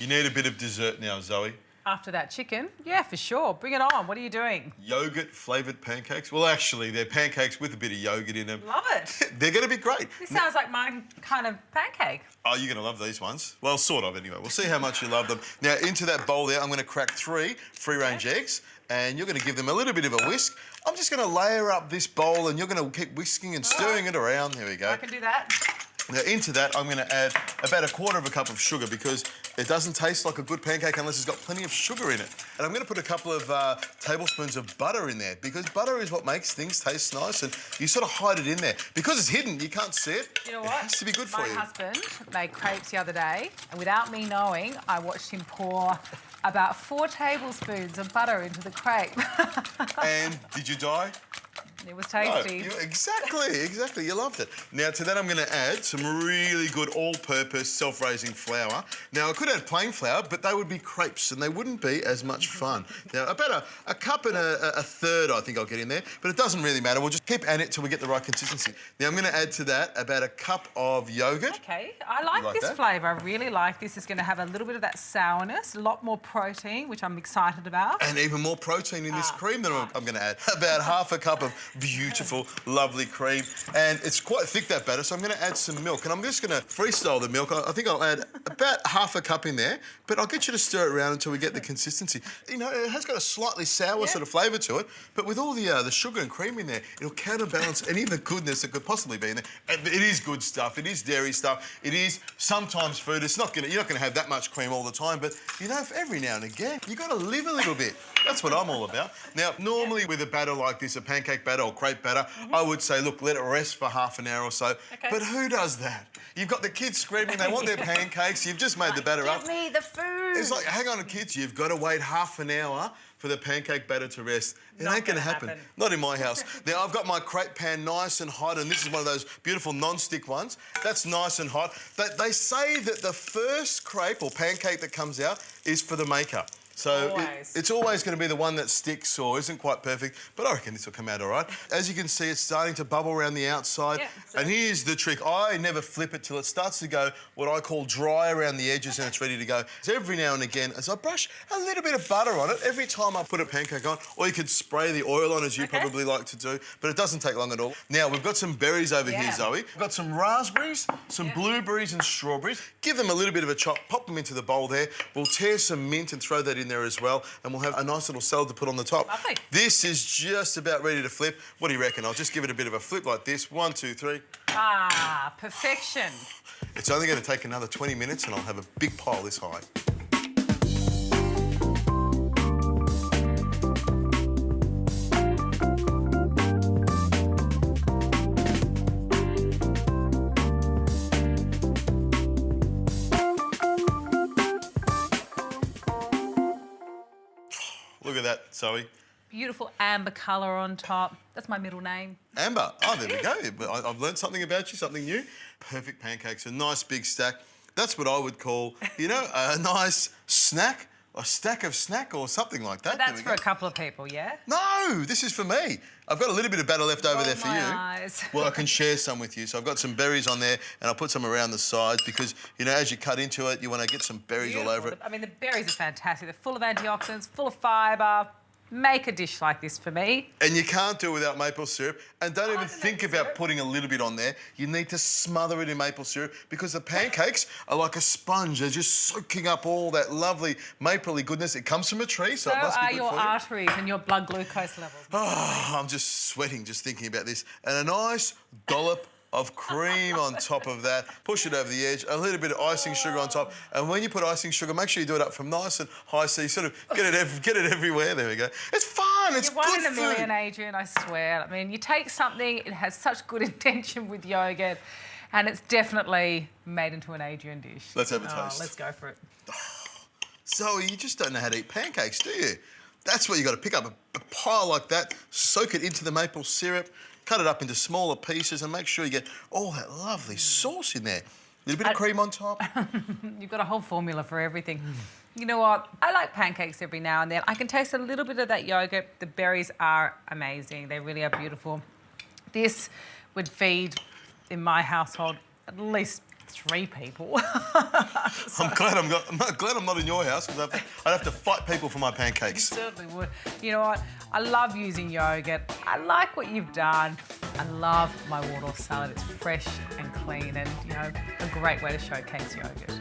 You need a bit of dessert now, Zoe. After that chicken? Yeah, for sure. Bring it on. What are you doing? Yogurt-flavoured pancakes. Well, actually, they're pancakes with a bit of yogurt in them. Love it. They're going to be great. This sounds like my kind of pancake. Oh, you're going to love these ones? Well, sort of, anyway. We'll see how much you love them. Now, into that bowl there, I'm going to crack 3 free-range eggs, and you're going to give them a little bit of a whisk. I'm just going to layer up this bowl, and you're going to keep whisking and stirring it around. There we go. I can do that. Now, into that, I'm going to add about 1/4 cup of sugar because it doesn't taste like a good pancake unless it's got plenty of sugar in it. And I'm going to put a couple of tablespoons of butter in there because butter is what makes things taste nice, and you sort of hide it in there. Because it's hidden, you can't see it. You know what? It has to be good for you. My husband made crepes the other day, and without me knowing, I watched him pour about 4 tablespoons of butter into the crepe. And did you die? It was tasty. No, exactly. You loved it. Now, to that, I'm going to add some really good all-purpose self-raising flour. Now, I could add plain flour, but they would be crepes and they wouldn't be as much fun. Now, about a cup and a third, I think I'll get in there, but it doesn't really matter. We'll just keep adding it till we get the right consistency. Now, I'm going to add to that about 1 cup of yogurt. Okay, I like this flavour. I really like this. It's going to have a little bit of that sourness, a lot more protein, which I'm excited about. And even more protein in this cream that I'm going to add. About 1/2 cup of beautiful, lovely cream. And it's quite thick, that batter, so I'm going to add some milk. And I'm just going to freestyle the milk. I think I'll add about 1/2 cup in there, but I'll get you to stir it around until we get the consistency. You know, it has got a slightly sour sort of flavour to it, but with all the sugar and cream in there, it'll counterbalance any of the goodness that could possibly be in there. And it is good stuff. It is dairy stuff. It is sometimes food. It's not going to, you're not going to have that much cream all the time, but, you know, every now and again, you've got to live a little bit. That's what I'm all about. Now, normally with a batter like this, a pancake batter or crepe batter, I would say, look, let it rest for half an hour or so. Okay. But who does that? You've got the kids screaming, they want their pancakes, you've just made the batter up. Give me the food. It's like, hang on, kids, you've got to wait half an hour for the pancake batter to rest. It ain't going to happen. Not in my house. Now, I've got my crepe pan nice and hot, and this is one of those beautiful non-stick ones. That's nice and hot. They say that the first crepe or pancake that comes out is for the maker. So it's always going to be the one that sticks or isn't quite perfect, but I reckon this will come out all right. As you can see, it's starting to bubble around the outside. Yeah, and here's the trick. I never flip it till it starts to go what I call dry around the edges and it's ready to go. So every now and again, as I brush a little bit of butter on it, every time I put a pancake on, or you could spray the oil on, as you probably like to do, but it doesn't take long at all. Now, we've got some berries over here, Zoe. We've got some raspberries, some blueberries and strawberries. Give them a little bit of a chop, pop them into the bowl there. We'll tear some mint and throw that in there as well, and we'll have a nice little salad to put on the top. Lovely. This is just about ready to flip. What do you reckon? I'll just give it a bit of a flip like this. 1, 2, 3. Ah, perfection. It's only going to take another 20 minutes and I'll have a big pile this high. Look at that, Zoe. Beautiful amber colour on top. That's my middle name. Amber. Oh, there we go. I've learned something about you, something new. Perfect pancakes, a nice big stack. That's what I would call, you know, a nice snack, a stack of snack or something like that. But that's for a couple of people, yeah? No, this is for me. I've got a little bit of batter left over there for you. Eyes. Well, I can share some with you. So I've got some berries on there and I'll put some around the sides because, you know, as you cut into it, you want to get some berries all over it. I mean, the berries are fantastic. They're full of antioxidants, full of fibre. Make a dish like this for me. And you can't do it without maple syrup. And don't even think about putting a little bit on there. You need to smother it in maple syrup because the pancakes are like a sponge. They're just soaking up all that lovely mapley goodness. It comes from a tree, so it must be good your for you. arteries and your blood glucose levels. Oh, I'm just sweating just thinking about this. And a nice dollop of cream on top of that. Push it over the edge, a little bit of icing sugar on top. And when you put icing sugar, make sure you do it up from nice and high so you sort of get it everywhere. There we go. It's fun, it's good food. You're one in a million, Adrian, I swear. I mean, you take something, it has such good intention with yogurt, and it's definitely made into an Adrian dish. Let's have a taste. Let's go for it. Zoe, you just don't know how to eat pancakes, do you? That's where you got to pick up a pile like that, soak it into the maple syrup, cut it up into smaller pieces and make sure you get all that lovely sauce in there. A little bit of cream on top. You've got a whole formula for everything. You know what? I like pancakes every now and then. I can taste a little bit of that yogurt. The berries are amazing. They really are beautiful. This would feed, in my household, at least 3 people. I'm glad I'm not in your house because I'd have to fight people for my You pancakes. certainly would. You know what? I love using yogurt. I like what you've done. I love my Waldorf salad. It's fresh and clean and, you know, a great way to showcase yogurt.